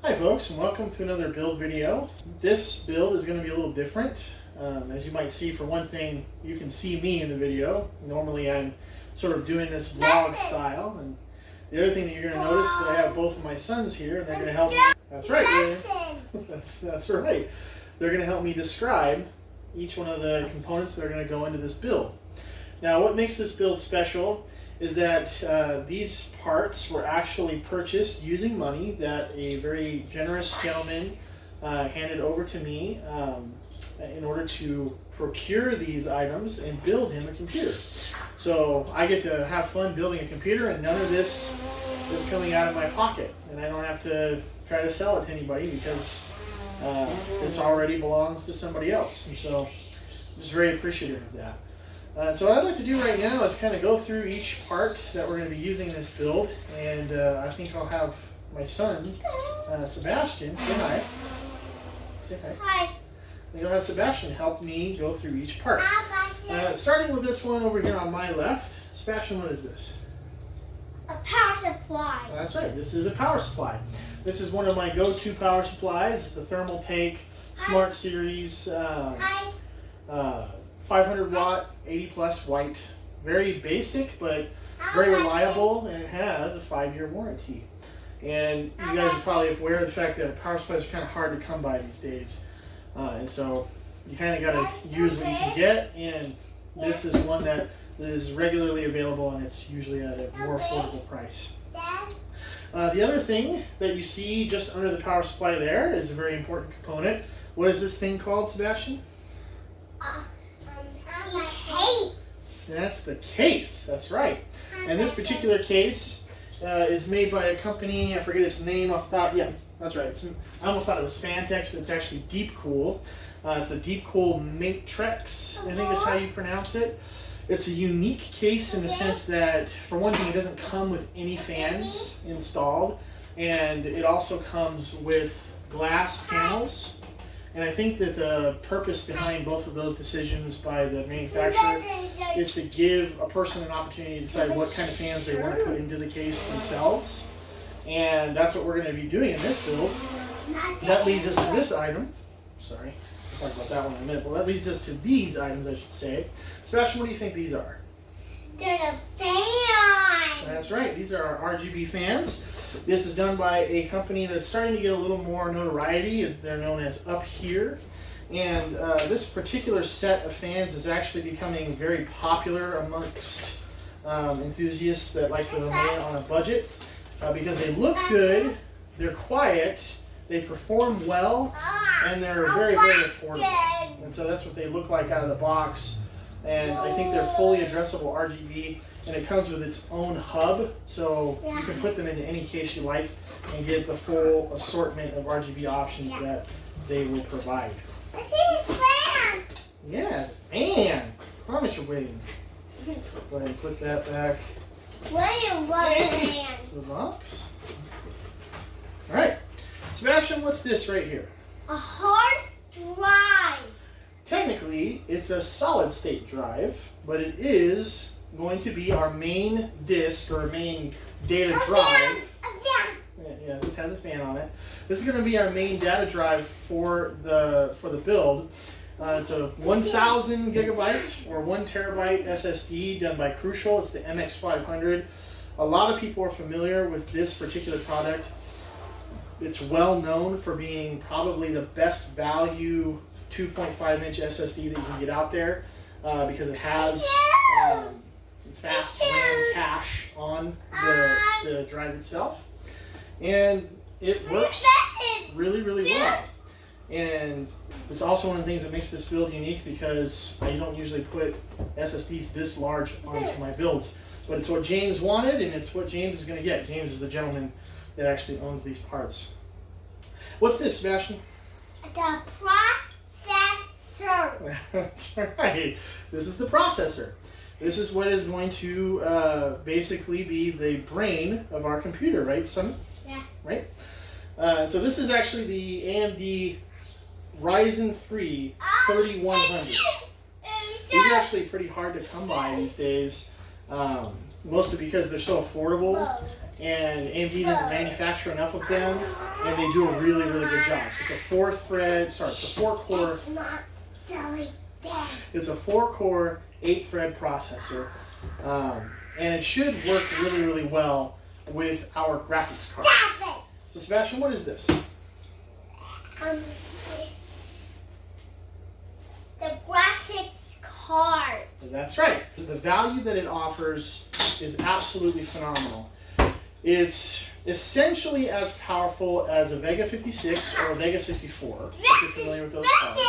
Hi folks, and welcome to another build video. This build is going to be a little different. As you might see, for one thing, you can see me in the video. Normally I'm sort of doing this vlog style, and the other thing that you're going to notice is that I have both of my sons here, and they're going to help me. That's right. That's right. They're going to help me describe each one of the components that are going to go into this build. Now, what makes this build special is that these parts were actually purchased using money that a very generous gentleman handed over to me in order to procure these items and build him a computer. So I get to have fun building a computer, and none of this is coming out of my pocket, and I don't have to try to sell it to anybody because this already belongs to somebody else. And so I'm just very appreciative of that. So what I'd like to do right now is kind of go through each part that we're going to be using in this build, and I think I'll have my son, Sebastian, say hi. Say hi. Hi. I think I'll have Sebastian help me go through each part. Starting with this one over here on my left. Sebastian, what is this? A power supply. That's right, this is a power supply. This is one of my go-to power supplies, the Thermal Take Smart Series 500 watt, 80 plus white. Very basic, but very reliable, and it has a 5-year warranty. And you guys are probably aware of the fact that power supplies are kind of hard to come by these days. And so you kind of got to use what you can get, and this is one that is regularly available, and it's usually at a more affordable price. The other thing that you see just under the power supply there is a very important component. What is this thing called, Sebastian? Case. That's the case. That's right. And this particular case is made by a company, I forget its name off the top. Yeah, that's right. I almost thought it was Fantex, but it's actually Deep Cool. It's a Deep Cool Matrix, I think is how you pronounce it. It's a unique case in the sense that, for one thing, it doesn't come with any fans installed, and it also comes with glass panels. And I think that the purpose behind both of those decisions by the manufacturer is to give a person an opportunity to decide what kind of fans they want to put into the case themselves. And that's what we're going to be doing in this build. That leads us to this item. Sorry, I'll talk about that one in a minute. But that leads us to these items, I should say. Sebastian, what do you think these are? They're the fans. That's right. These are our RGB fans. This is done by a company that's starting to get a little more notoriety. They're known as Up Here. And this particular set of fans is actually becoming very popular amongst enthusiasts that like to remain on a budget because they look good, they're quiet, they perform well, and they're very, very affordable. And so that's what they look like out of the box. And I think they're fully addressable RGB, and it comes with its own hub, so you can put them into any case you like and get the full assortment of RGB options that they will provide. I see a fan. Yeah, it's a fan. Promise you're waiting. Go ahead and put that back William loves fans. to the box. All right, Sebastian, what's this right here? A hard drive. Technically, it's a solid state drive, but it is going to be our main disk or main data drive. A fan. Yeah, this has a fan on it. This is going to be our main data drive for the build. It's a 1,000 gigabyte or 1 terabyte SSD done by Crucial. It's the MX500. A lot of people are familiar with this particular product. It's well known for being probably the best value 2.5-inch SSD that you can get out there because it has fast RAM cache on the drive itself, and it works really, really well. And it's also one of the things that makes this build unique because I don't usually put SSDs this large onto my builds, but it's what James wanted, and it's what James is going to get. James is the gentleman that actually owns these parts. What's this, Sebastian? The processor. That's right. This is the processor. This is what is going to basically be the brain of our computer, right, son? Yeah. Right? So this is actually the Amd Ryzen 3 3100. These are actually pretty hard to come by these days, mostly because they're so affordable and AMD didn't manufacture enough of them, and they do a really, really good job. So it's a 4-core. It's not silly, Dad. It's a 4-core, 8-thread processor, and it should work really, really well with our graphics card. Stop it. So Sebastian, what is this? The graphics card. That's right. The value that it offers is absolutely phenomenal. It's essentially as powerful as a Vega 56 or a Vega 64, if you're familiar with those cards.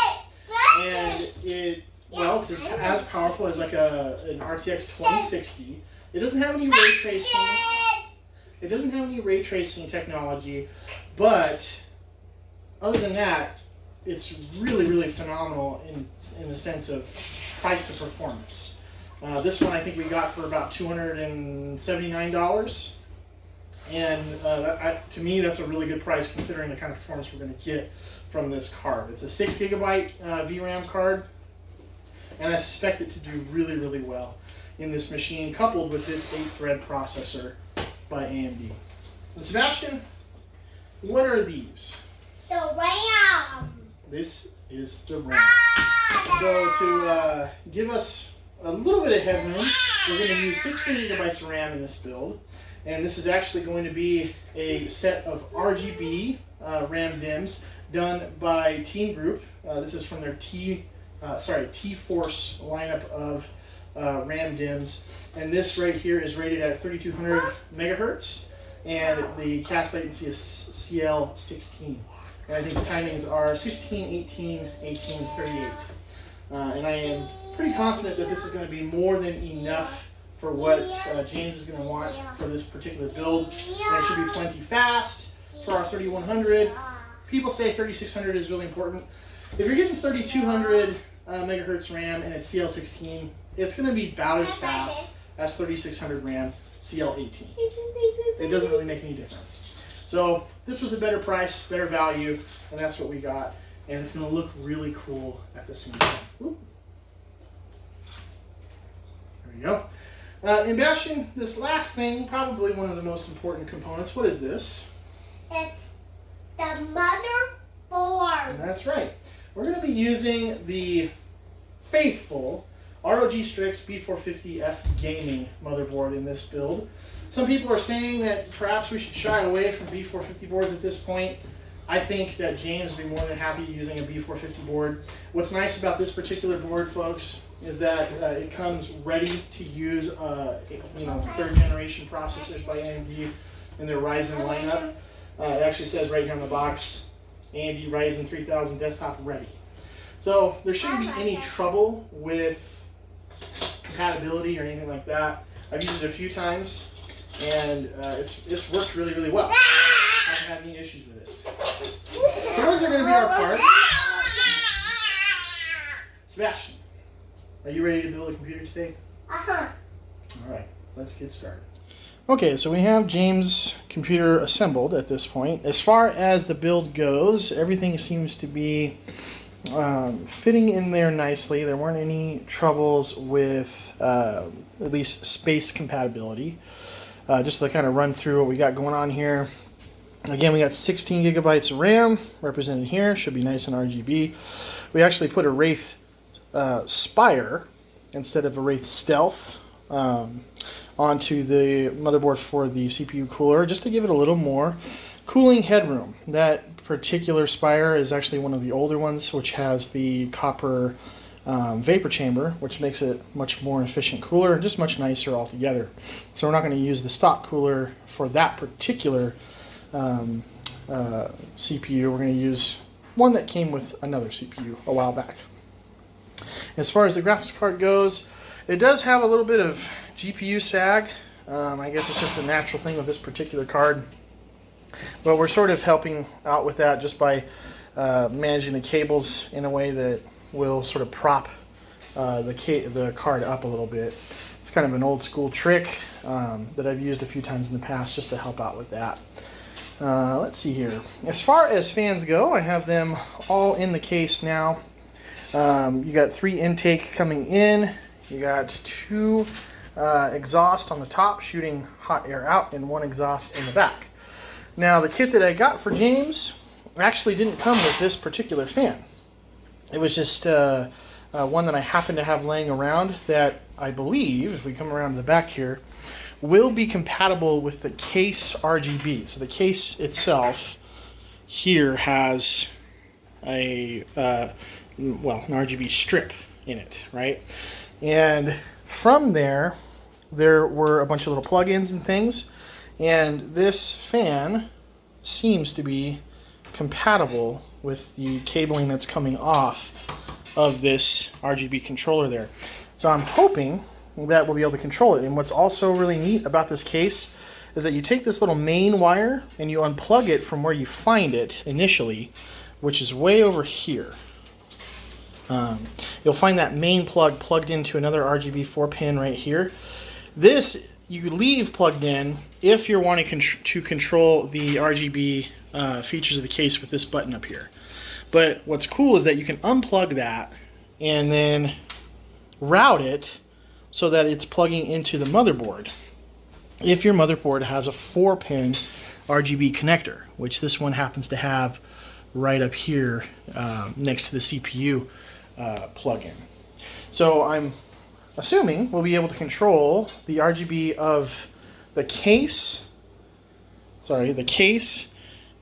And it's as powerful as like an RTX 2060. It doesn't have any ray tracing. It doesn't have any ray tracing technology, but other than that, it's really, really phenomenal in the sense of price to performance. This one I think we got for about $279, and to me that's a really good price considering the kind of performance we're going to get from this card. It's a 6 GB VRAM card, and I suspect it to do really, really well in this machine, coupled with this 8-thread processor by AMD. And Sebastian, what are these? The RAM. This is the RAM. So to give us a little bit of headroom, we're going to use 16 GB of RAM in this build. And this is actually going to be a set of RGB RAM DIMMs done by Team Group. This is from their T-Force lineup of RAM DIMMs. And this right here is rated at 3200 megahertz. And the cast latency is CL16. And I think the timings are 16, 18, 18, 38. And I am pretty confident that this is going to be more than enough for what James is going to want for this particular build. And it should be plenty fast for our 3100. People say 3600 is really important. If you're getting 3200 megahertz RAM and it's CL16, it's going to be about as fast as 3600 RAM CL18. It doesn't really make any difference. So this was a better price, better value, and that's what we got. And it's going to look really cool at the same time. Whoop. There we go. And Bastian, this last thing, probably one of the most important components. What is this? It's the motherboard. That's right. We're going to be using the faithful ROG Strix B450F gaming motherboard in this build. Some people are saying that perhaps we should shy away from B450 boards at this point. I think that James would be more than happy using a B450 board. What's nice about this particular board, folks, is that it comes ready to use, third generation processors by AMD in their Ryzen lineup. It actually says right here on the box, AMD Ryzen 3000 desktop ready. So there shouldn't be any trouble with compatibility or anything like that. I've used it a few times, and it's worked really, really well. I haven't had any issues with it. So those are going to be our parts. Sebastian, are you ready to build a computer today? Uh-huh. All right, let's get started. Okay, so we have James' computer assembled at this point. As far as the build goes, everything seems to be fitting in there nicely. There weren't any troubles with at least space compatibility. Just to kind of run through what we got going on here. Again, we got 16 gigabytes of RAM represented here. Should be nice and RGB. We actually put a Wraith Spire instead of a Wraith Stealth onto the motherboard for the CPU cooler, just to give it a little more cooling headroom. That particular Spire is actually one of the older ones, which has the copper vapor chamber, which makes it much more efficient cooler, just much nicer altogether. So we're not going to use the stock cooler for that particular CPU. We're going to use one that came with another CPU a while back. As far as the graphics card goes, it does have a little bit of GPU sag. I guess it's just a natural thing with this particular card. But we're sort of helping out with that just by managing the cables in a way that will sort of prop the card up a little bit. It's kind of an old school trick that I've used a few times in the past just to help out with that. Let's see here. As far as fans go, I have them all in the case now. You got 3 intake coming in. You got 2 exhaust on the top shooting hot air out and one exhaust in the back. Now the kit that I got for James actually didn't come with this particular fan. It was just one that I happened to have laying around that I believe, if we come around to the back here, will be compatible with the case RGB. So the case itself here has a an RGB strip in it, right? And from there were a bunch of little plugins and things, and this fan seems to be compatible with the cabling that's coming off of this RGB controller there. So I'm hoping that we'll be able to control it. And what's also really neat about this case is that you take this little main wire and you unplug it from where you find it initially, which is way over here. You'll find that main plug plugged into another RGB 4-pin right here. This you leave plugged in if you're wanting to control the RGB features of the case with this button up here. But what's cool is that you can unplug that and then route it so that it's plugging into the motherboard. If your motherboard has a 4-pin RGB connector, which this one happens to have right up here next to the CPU plug-in. So I'm assuming we'll be able to control the RGB of the case,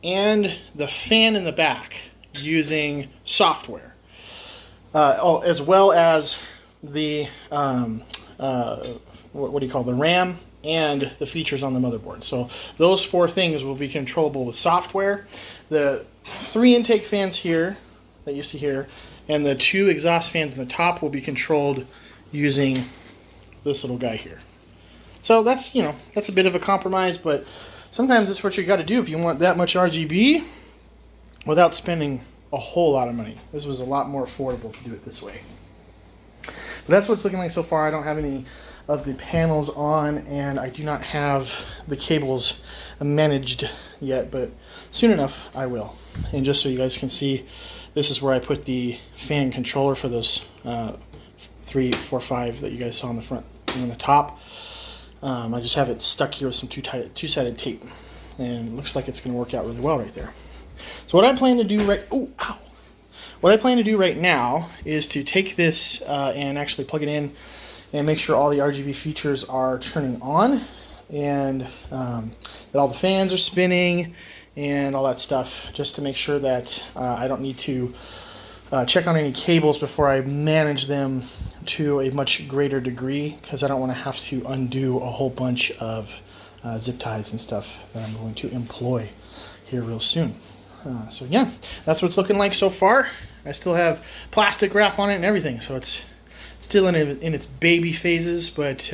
and the fan in the back using software, as well as the what do you call the RAM and the features on the motherboard. So those 4 things will be controllable with software. The 3 intake fans here that you see here and the 2 exhaust fans in the top will be controlled using this little guy here. So that's, you know, that's a bit of a compromise, but sometimes it's what you got to do if you want that much RGB without spending a whole lot of money. This was a lot more affordable to do it this way. But that's what it's looking like so far. I don't have any of the panels on, and I do not have the cables managed yet, but soon enough I will. And just so you guys can see, this is where I put the fan controller for those 3, 4, 5 that you guys saw on the front and on the top. I just have it stuck here with some two-sided tape, and it looks like it's going to work out really well right there. So what I plan to do What I plan to do right now is to take this and actually plug it in and make sure all the RGB features are turning on, and that all the fans are spinning and all that stuff, just to make sure that I don't need to check on any cables before I manage them to a much greater degree, because I don't want to have to undo a whole bunch of zip ties and stuff that I'm going to employ here real soon. So yeah, that's what it's looking like so far. I still have plastic wrap on it and everything, so it's still in its baby phases, but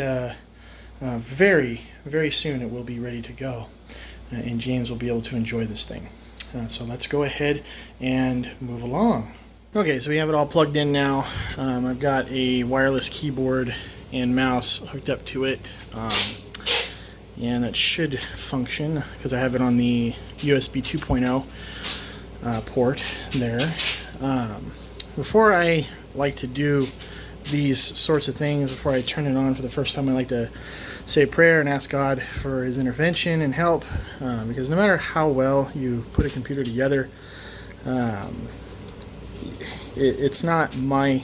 very, very soon it will be ready to go, and James will be able to enjoy this thing. So let's go ahead and move along. Okay, so we have it all plugged in now. I've got a wireless keyboard and mouse hooked up to it, and it should function because I have it on the USB 2.0 port there. Before I like to do these sorts of things, before I turn it on for the first time, I like to say a prayer and ask God for his intervention and help, because no matter how well you put a computer together, it's not my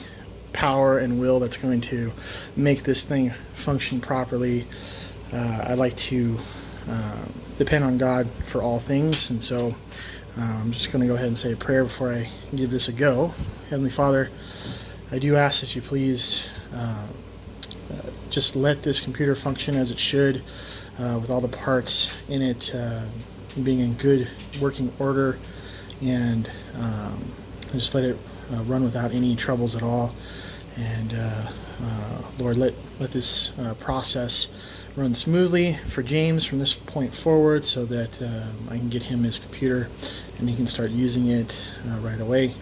power and will that's going to make this thing function properly. I like to depend on God for all things, and so I'm just going to go ahead and say a prayer before I give this a go. Heavenly Father, I do ask that you please just let this computer function as it should, with all the parts in it being in good working order, and just let it run without any troubles at all. And Lord, let this process run smoothly for James from this point forward, so that I can get him his computer and he can start using it right away.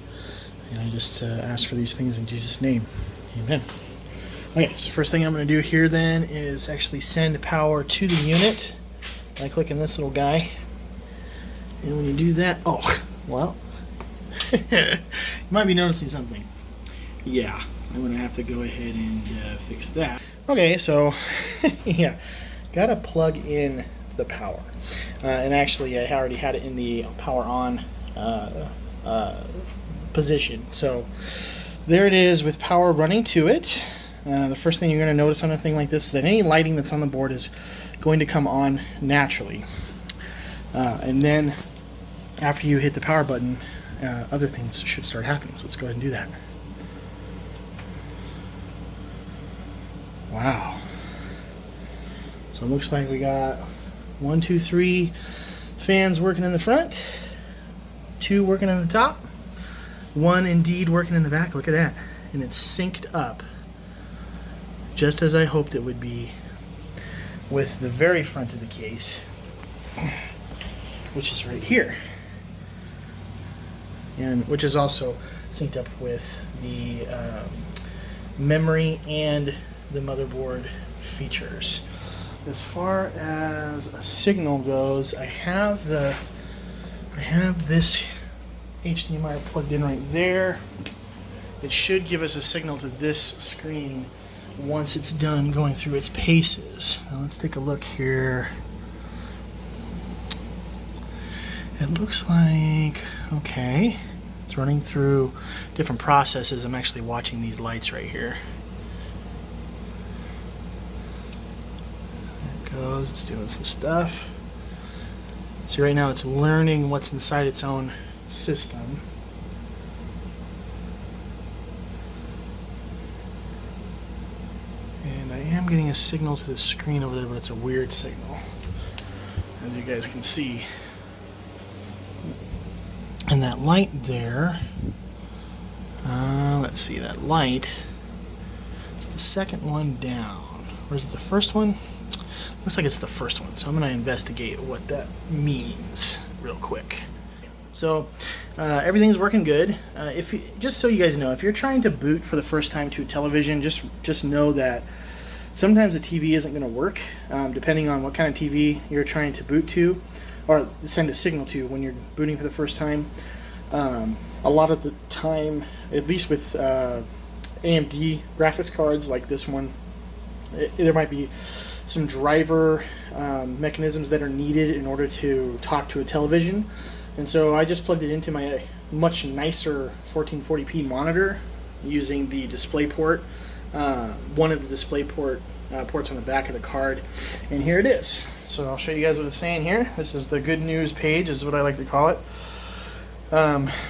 And I just ask for these things in Jesus' name. Amen. Okay, so first thing I'm going to do here then is actually send power to the unit by clicking this little guy. And when you do that, oh, well, you might be noticing something. Yeah, I'm going to have to go ahead and fix that. Okay, so yeah, gotta plug in the power. And actually, I already had it in the power on position. So there it is with power running to it. The first thing you're going to notice on a thing like this is that any lighting that's on the board is going to come on naturally. And then after you hit the power button, other things should start happening. So let's go ahead and do that. Wow. So it looks like we got 1, 2, 3 fans working in the front, 2 working on the top, 1 indeed working in the back. Look at that. And it's synced up just as I hoped it would be with the very front of the case, which is right here, and which is also synced up with the memory and the motherboard features. As far as a signal goes, I have this HDMI plugged in right there. It should give us a signal to this screen once it's done going through its paces. Now let's take a look here. It looks like, okay, it's running through different processes. I'm actually watching these lights right here. There it goes, it's doing some stuff. So right now it's learning what's inside its own system. And I am getting a signal to the screen over there, but it's a weird signal, as you guys can see. And that light there, let's see, that light, it's the second one down. Or is it the first one? Looks like it's the first one, so I'm going to investigate what that means real quick. So everything's working good. Just so you guys know, if you're trying to boot for the first time to a television, just know that sometimes the TV isn't going to work, depending on what kind of TV you're trying to boot to or send a signal to when you're booting for the first time. A lot of the time, at least with AMD graphics cards like this one, there might be some driver mechanisms that are needed in order to talk to a television. And so I just plugged it into my much nicer 1440p monitor using the display port, one of the display ports on the back of the card. And here it is. So I'll show you guys what it's saying here. This is the good news page, is what I like to call it.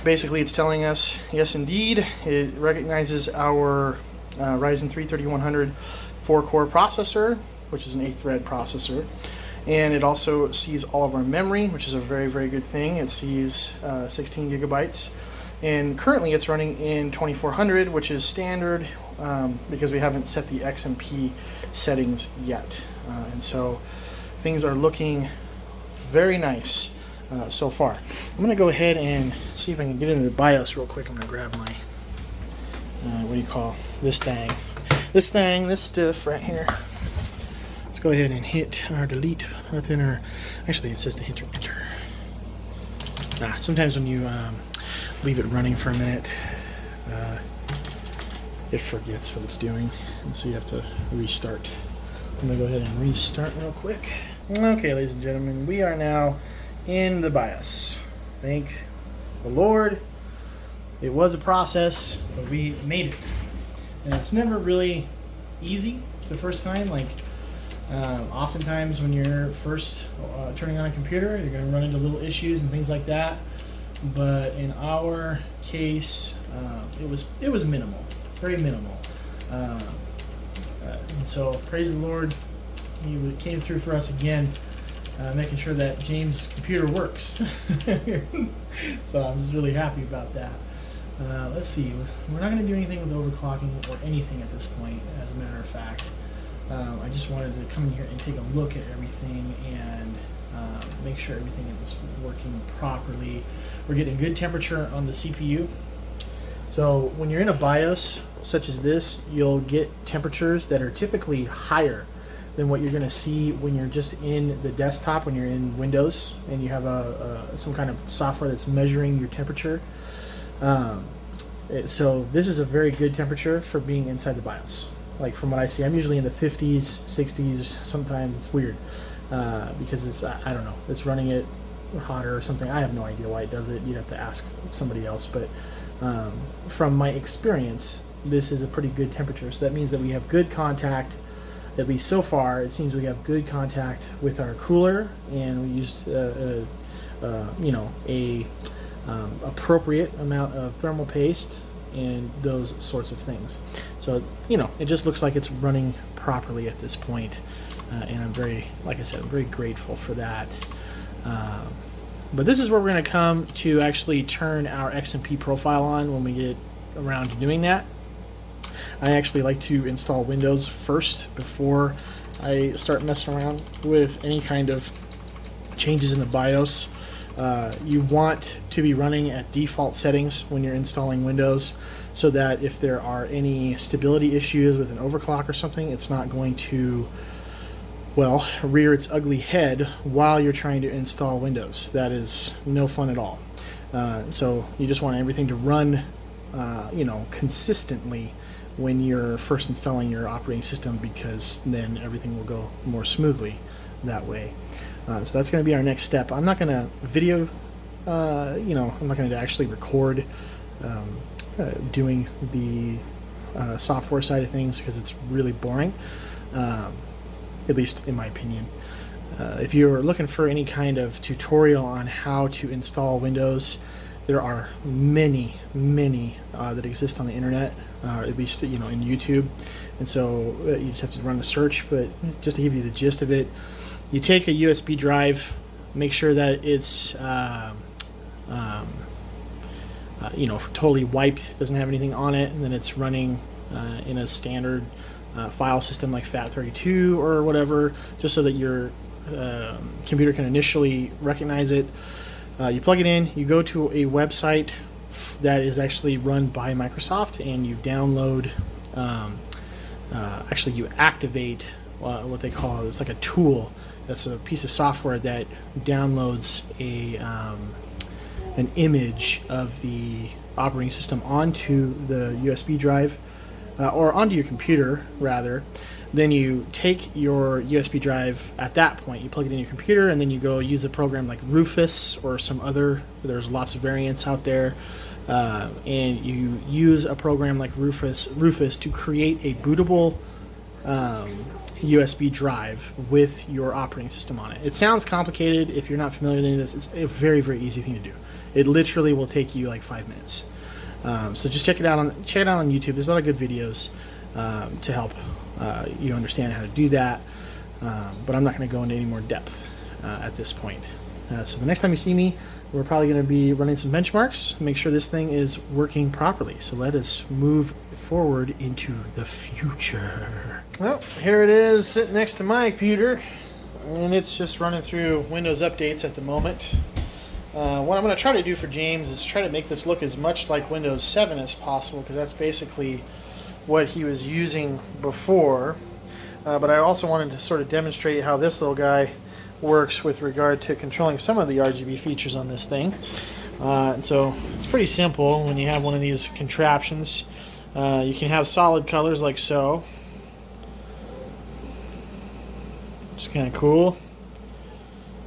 Basically, it's telling us, yes, indeed, it recognizes our Ryzen 3 3100 4-core processor, which is an 8-thread processor. And it also sees all of our memory, which is a very, very good thing. It sees 16 gigabytes. And currently it's running in 2400, which is standard because we haven't set the XMP settings yet. And so things are looking very nice so far. I'm going to go ahead and see if I can get into the BIOS real quick. I'm going to grab my, what do you call this thing? This stuff right here. Let's go ahead and hit our delete within our, actually it says to hit or enter. Sometimes when you leave it running for a minute, it forgets what it's doing, and so you have to restart. I'm going to go ahead and restart real quick. Okay, ladies and gentlemen, we are now in the BIOS. Thank the Lord. It was a process, but we made it. And it's never really easy the first time. Like, oftentimes when you're first turning on a computer, you're going to run into little issues and things like that. But in our case, it was minimal, very minimal. And so praise the Lord, He came through for us again, making sure that James' computer works. So I'm just really happy about that. Let's see, we're not going to do anything with overclocking or anything at this point, as a matter of fact. I just wanted to come in here and take a look at everything and make sure everything is working properly. We're getting good temperature on the CPU. So when you're in a BIOS such as this, you'll get temperatures that are typically higher than what you're going to see when you're just in the desktop, when you're in Windows and you have some kind of software that's measuring your temperature. So this is a very good temperature for being inside the BIOS. like from what I see. I'm usually in the 50s, 60s, or sometimes it's weird because it's, I don't know, it's running it hotter or something. I have no idea why it does it. You'd have to ask somebody else, but from my experience, this is a pretty good temperature. So that means that we have good contact. At least so far, it seems we have good contact with our cooler, and we used you know, a appropriate amount of thermal paste and those sorts of things. So, you know, it just looks like it's running properly at this point, and I'm very, like I said, I'm very grateful for that. But this is where we're going to come to actually turn our XMP profile on when we get around to doing that. I actually like to install Windows first before I start messing around with any kind of changes in the BIOS. You want to be running at default settings when you're installing Windows, so that if there are any stability issues with an overclock or something, it's not going to, well, rear its ugly head while you're trying to install Windows. That is no fun at all. So you just want everything to run, you know, consistently when you're first installing your operating system, because then everything will go more smoothly that way. So that's going to be our next step. I'm not going to video, you know, I'm not going to actually record doing the software side of things, because it's really boring, at least in my opinion. If you're looking for any kind of tutorial on how to install Windows, there are many that exist on the internet, at least, you know, in YouTube. And so you just have to run a search. But just to give you the gist of it, you take a USB drive, make sure that it's you know, totally wiped, doesn't have anything on it, and then it's running in a standard file system like FAT32 or whatever, just so that your computer can initially recognize it. You plug it in, you go to a website that is actually run by Microsoft, and you download, actually you activate what they call, it's like a tool. That's a piece of software that downloads an image of the operating system onto the USB drive, or onto your computer rather. Then you take your USB drive at that point, you plug it in your computer, and then you go use a program like Rufus or some other, there's lots of variants out there, and you use a program like Rufus to create a bootable USB drive with your operating system on it. It sounds complicated. If you're not familiar with any of this, it's a very easy thing to do. It literally will take you like 5 minutes. So just check it out on YouTube. There's a lot of good videos to help you understand how to do that, but I'm not going to go into any more depth at this point. So the next time you see me, we're probably going to be running some benchmarks, make sure this thing is working properly. So let us move forward into the future. Well, here it is sitting next to my computer, and it's just running through Windows updates at the moment. What I'm going to try to do for James is try to make this look as much like Windows 7 as possible, because that's basically what he was using before. But I also wanted to sort of demonstrate how this little guy works with regard to controlling some of the RGB features on this thing. And so it's pretty simple when you have one of these contraptions. You can have solid colors like so. It's kind of cool.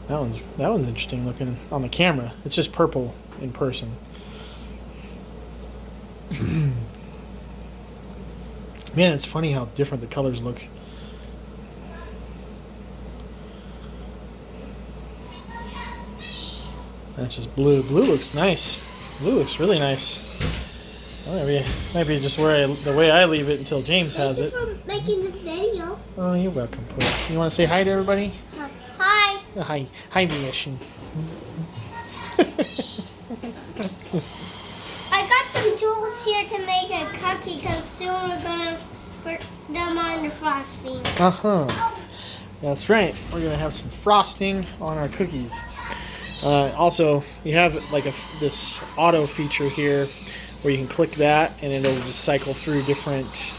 That one's interesting looking on the camera. It's just purple in person. Man, it's funny how different the colors look. That's just blue. Blue looks nice. Blue looks really nice. Well, maybe just the way I leave it until James has it. Thank you for making the video. Oh, you're welcome, Pooh. You want to say hi to everybody? Hi. Oh, hi. Hi, Mission. I got some tools here to make a cookie, because soon we're gonna put them on the frosting. That's right. We're gonna have some frosting on our cookies. Also, you have like this auto feature here where you can click that and it'll just cycle through different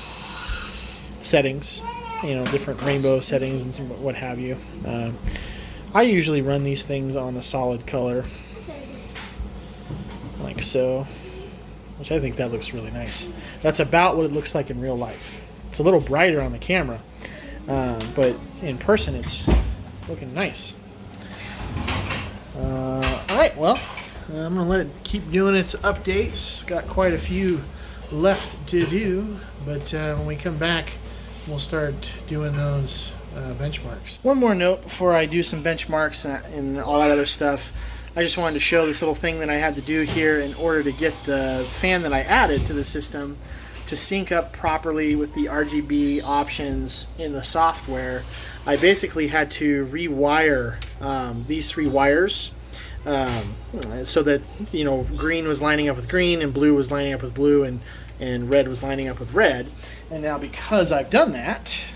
settings, you know, different rainbow settings and some what have you. I usually run these things on a solid color, like so, which I think that looks really nice. That's about what it looks like in real life. It's a little brighter on the camera, but in person it's looking nice. Alright, well, I'm going to let it keep doing its updates. Got quite a few left to do, but when we come back, we'll start doing those benchmarks. One more note before I do some benchmarks and all that other stuff. I just wanted to show this little thing that I had to do here in order to get the fan that I added to the system to sync up properly with the RGB options in the software. I basically had to rewire these 3 wires so that, you know, green was lining up with green and blue was lining up with blue and red was lining up with red. And now because I've done that,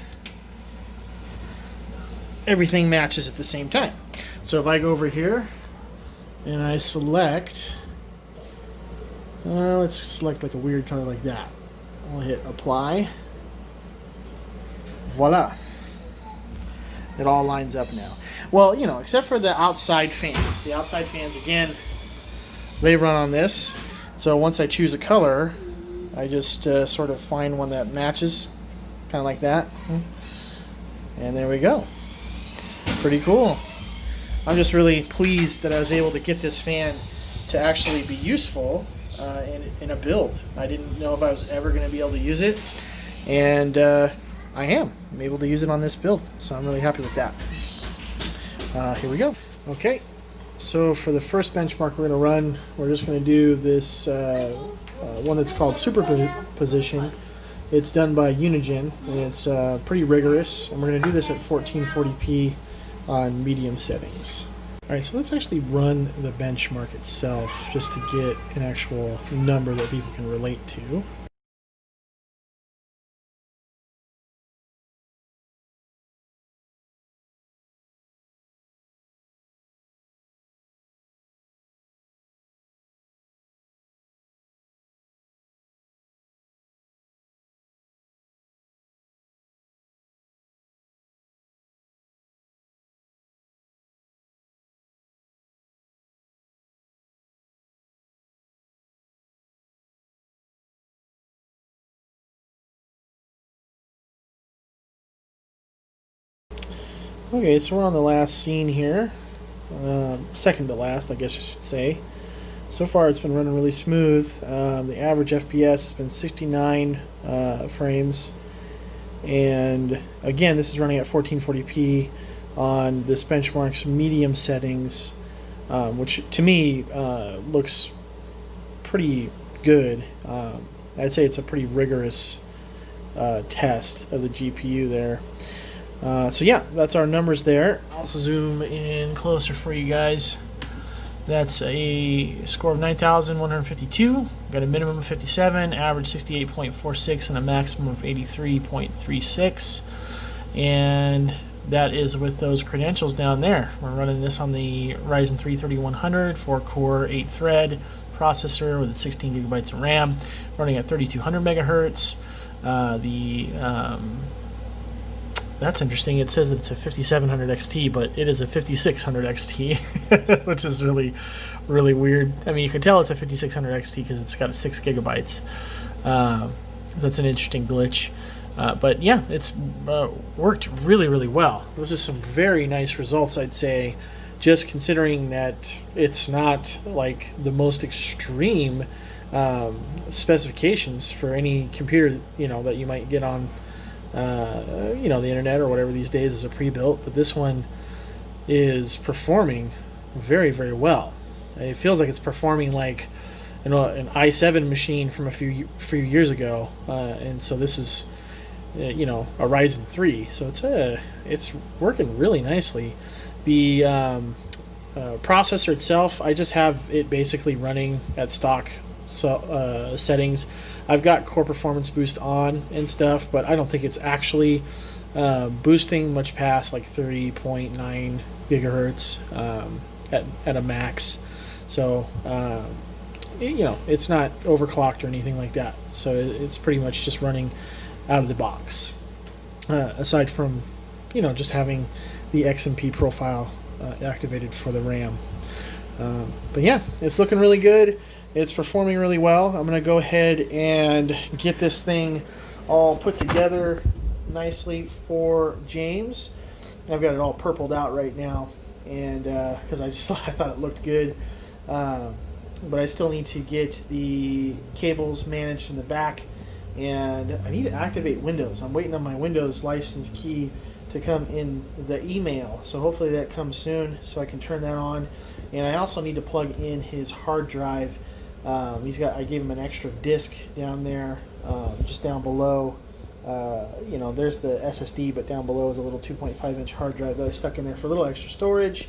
everything matches at the same time. So if I go over here and I select, let's select like a weird color like that. I'll hit apply. Voila. It all lines up now. Well, you know, except for the outside fans. The outside fans, again, they run on this. So once I choose a color, I just sort of find one that matches, kind of like that. And there we go. Pretty cool. I'm just really pleased that I was able to get this fan to actually be useful in a build. I didn't know if I was ever going to be able to use it, and I am. I'm able to use it on this build, so I'm really happy with that. Here we go. Okay, so for the first benchmark we're going to run, we're just going to do this one that's called superposition. It's done by Unigen, and it's pretty rigorous, and we're going to do this at 1440p on medium settings. Alright, so let's actually run the benchmark itself just to get an actual number that people can relate to. Okay, so we're on the last scene here. Second to last, I guess I should say. So far it's been running really smooth. The average FPS has been 69 frames. And again, this is running at 1440p on this benchmark's medium settings, which to me looks pretty good. I'd say it's a pretty rigorous test of the GPU there. So yeah, that's our numbers there. I'll also zoom in closer for you guys. That's a score of 9,152. Got a minimum of 57, average 68.46, and a maximum of 83.36. And that is with those credentials down there. We're running this on the Ryzen 3 3100, 4-core, 8-thread processor with 16 gigabytes of RAM, running at 3200 megahertz. That's interesting. It says that it's a 5700 XT, but it is a 5600 XT, which is really, really weird. I mean, you can tell it's a 5600 XT because it's got 6 gigabytes. That's an interesting glitch. But yeah, it's worked really, really well. Those are some very nice results, I'd say, just considering that it's not like the most extreme specifications for any computer, you know, that you might get on you know, the internet or whatever these days is a pre-built, but this one is performing very, very well. It feels like it's performing like an i7 machine from a few years ago, and so this is you know, a Ryzen 3, so it's working really nicely. The processor itself, I just have it basically running at stock settings. I've got core performance boost on and stuff, but I don't think it's actually boosting much past like 30.9 gigahertz at a max. So you know, it's not overclocked or anything like that. So it's pretty much just running out of the box. Aside from, you know, just having the XMP profile activated for the RAM. But yeah, it's looking really good. It's performing really well. I'm going to go ahead and get this thing all put together nicely for James. I've got it all purpled out right now, and because I thought it looked good. But I still need to get the cables managed in the back, and I need to activate Windows. I'm waiting on my Windows license key to come in the email, so hopefully that comes soon so I can turn that on. And I also need to plug in his hard drive. I gave him an extra disk down there, just down below. There's the SSD, but down below is a little 2.5-inch hard drive that I stuck in there for a little extra storage.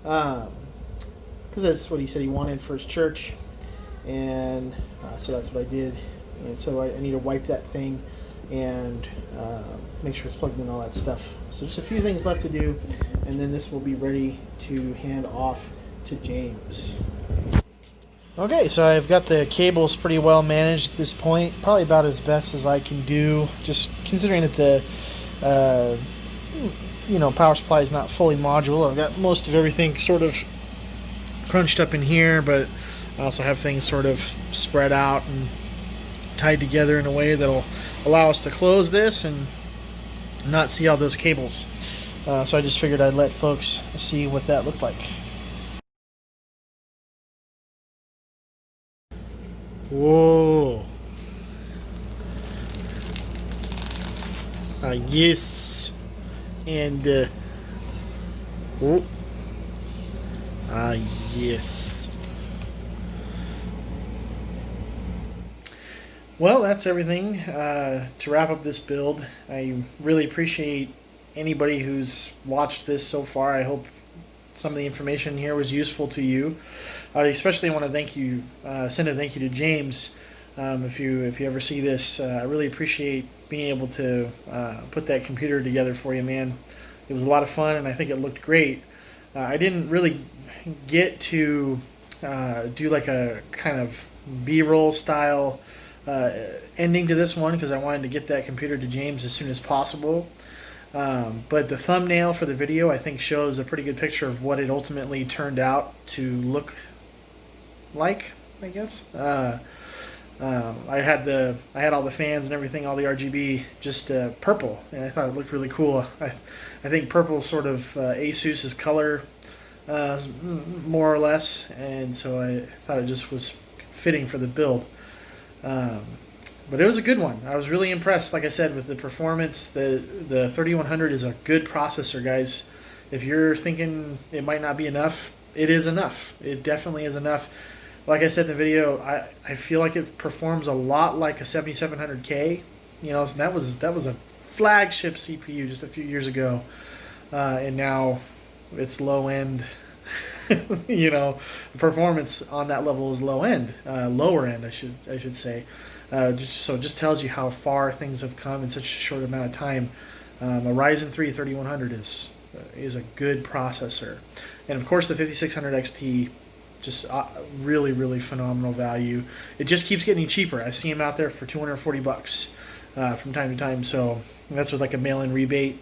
Because that's what he said he wanted for his church, and so that's what I did. And so I need to wipe that thing and make sure it's plugged in and all that stuff. So just a few things left to do, and then this will be ready to hand off to James. Okay, so I've got the cables pretty well managed at this point, probably about as best as I can do, just considering that the power supply is not fully modular. I've got most of everything sort of crunched up in here, but I also have things sort of spread out and tied together in a way that'll allow us to close this and not see all those cables. So I just figured I'd let folks see what that looked like. Whoa. Yes. And yes. Well, that's everything to wrap up this build. I really appreciate anybody who's watched this so far. I hope some of the information here was useful to you. I especially want to send a thank you to James. If you ever see this, I really appreciate being able to put that computer together for you, man. It was a lot of fun, and I think it looked great. I didn't really get to do like a kind of B-roll style ending to this one because I wanted to get that computer to James as soon as possible. But the thumbnail for the video I think shows a pretty good picture of what it ultimately turned out to look like, I guess. I had all the fans and everything, all the RGB, just purple, and I thought it looked really cool. I think purple is sort of ASUS's color, more or less, and so I thought it just was fitting for the build. But it was a good one. I was really impressed, like I said, with the performance. The 3100 is a good processor, guys. If you're thinking it might not be enough, it is enough. It definitely is enough. Like I said in the video, I feel like it performs a lot like a 7700K. So that was a flagship CPU just a few years ago, and now it's low end. The performance on that level is lower end, I should say. Just tells you how far things have come in such a short amount of time. A Ryzen 3 3100 is a good processor, and of course the 5600 XT. Just really, really phenomenal value. It just keeps getting cheaper. I see them out there for $240 from time to time. So that's with like a mail-in rebate.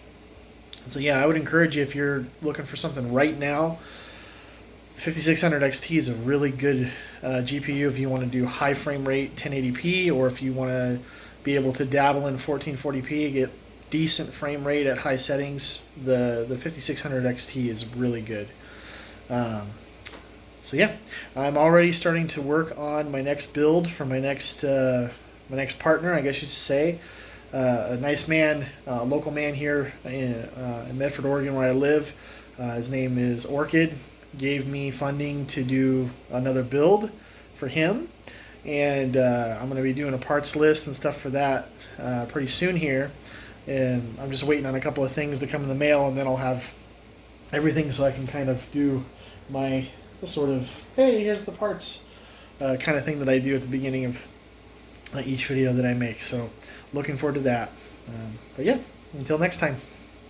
So yeah, I would encourage you if you're looking for something right now. 5600 XT is a really good GPU if you want to do high frame rate 1080p, or if you want to be able to dabble in 1440p, get decent frame rate at high settings. The 5600 XT is really good. So yeah, I'm already starting to work on my next build for my next partner, I guess you should say. A nice man, local man here in Medford, Oregon, where I live. His name is Orchid. Gave me funding to do another build for him, and I'm going to be doing a parts list and stuff for that pretty soon here. And I'm just waiting on a couple of things to come in the mail, and then I'll have everything so I can kind of do my sort of, hey, here's the parts kind of thing that I do at the beginning of each video that I make. So looking forward to that. But yeah, until next time.